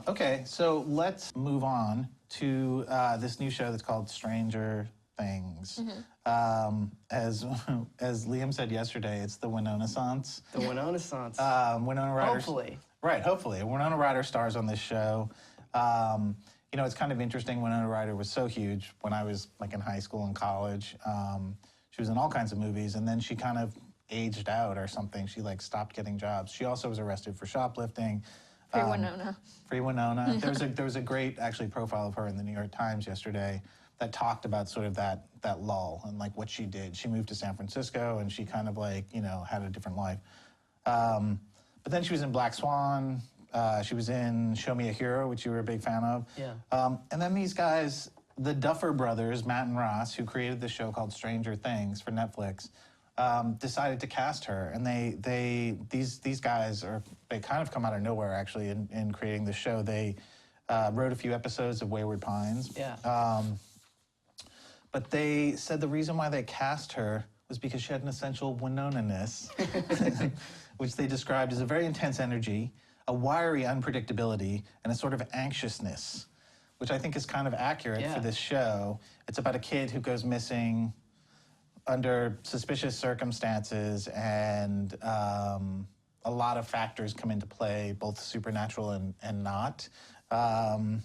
Okay, so let's move on to this new show that's called Stranger Things. As Liam said yesterday, it's the Winonaissance. The Winonaissance. Winona Ryder. Hopefully. Right, hopefully. Winona Ryder stars on this show. You know, it's kind of interesting. Winona Ryder was so huge when I was like in high school and college. She was in all kinds of movies, and then she kind of aged out or something. She like stopped getting jobs. She also was arrested for shoplifting. Free Winona. Free Winona. There was a great actually profile of her in the New York Times yesterday that talked about sort of that lull and like what she did. She moved to San Francisco and she kind of like, you know, had a different life. But then she was in Black Swan. She was in Show Me a Hero, which you were a big fan of. Yeah. And then these guys, the Duffer Brothers, Matt and Ross, who created this show called Stranger Things for Netflix, decided to cast her. And these guys they kind of come out of nowhere actually in creating the show. They wrote a few episodes of Wayward Pines. Yeah. But they said the reason why they cast her was because she had an essential Winona-ness, which they described as a very intense energy, a wiry unpredictability, and a sort of anxiousness, which I think is kind of accurate for this show. It's about a kid who goes missing under suspicious circumstances, and a lot of factors come into play, both supernatural and not. What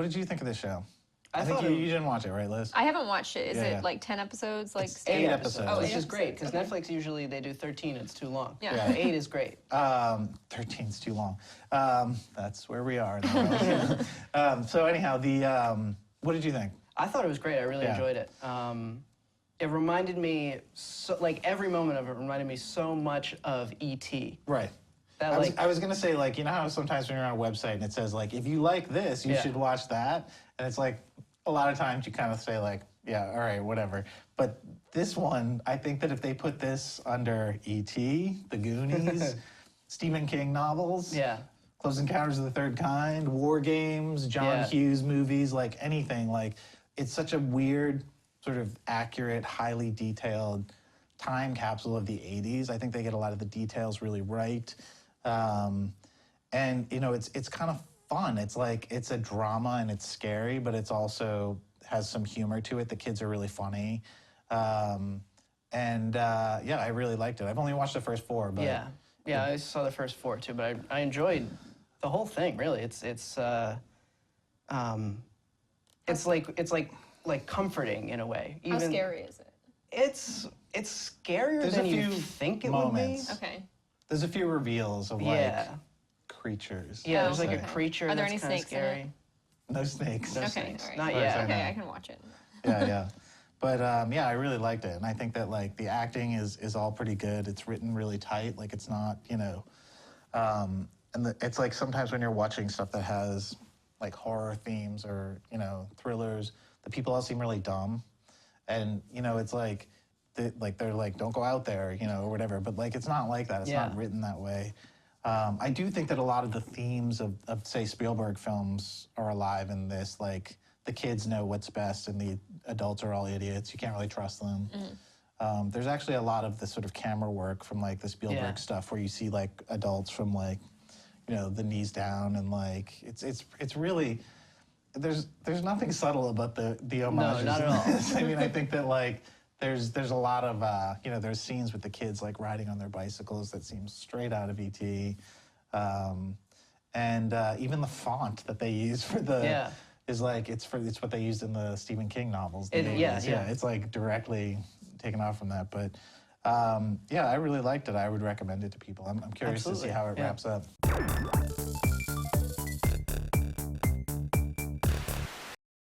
did you think of this show? I think you didn't watch it, right, Liz? I haven't watched it. Is Yeah, it yeah. like 10 episodes? Like It's 8 episodes. Oh, Which eight is great, because episodes, okay. Netflix usually they do 13, it's too long. Yeah. Yeah. 8 is great. 13's too long. That's where we are in the world. So anyhow, what did you think? I thought it was great. I really Yeah. enjoyed it. It reminded me, like every moment of it reminded me so much of E.T. Right. That, I was going to say, like, you know how sometimes when you're on a website and it says, like, if you like this, you should watch that. And it's like, a lot of times you kind of say, like, yeah, all right, whatever. But this one, I think that if they put this under E.T., The Goonies, Stephen King novels, Close Encounters of the Third Kind, War Games, John Hughes movies, like anything, like, it's such a weird, sort of accurate, highly detailed time capsule of the 80s. I think they get a lot of the details really right. And, you know, it's kind of fun. It's like, it's a drama and it's scary, but it's also has some humor to it. The kids are really funny. Yeah, I really liked it. I've only watched the first 4, but... Yeah, I saw the first 4 too, but I enjoyed the whole thing, really. It's like comforting in a way. How scary is it? It's scarier There's than a you few think it moments. would be. Okay. There's a few reveals of, like, creatures. Yeah, there's like okay. a creature Are there that's any kind of snakes in it? scary. No snakes. No Okay, snakes. all right. Not Right, yet. I know. Okay, I can watch it. Yeah. But yeah, I really liked it, and I think that like the acting is all pretty good. It's written really tight, like it's not, you know, it's like sometimes when you're watching stuff that has like horror themes or, you know, thrillers, the people all seem really dumb, and you know, it's like they're like, don't go out there, you know, or whatever. But like it's not like that. It's not written that way. I do think that a lot of the themes of say Spielberg films are alive in this, like. The kids know what's best and the adults are all idiots. You can't really trust them. There's actually a lot of the sort of camera work from like the Spielberg stuff where you see like adults from like, you know, the knees down and like, it's really, there's nothing subtle about the homages. No, not at all. I mean, I think that like, there's a lot of, you know, there's scenes with the kids like riding on their bicycles that seem straight out of E.T. And even the font that they use for the, is like it's what they used in the Stephen King novels. It's like directly taken off from that. But yeah, I really liked it. I would recommend it to people. I'm curious to see how it wraps up.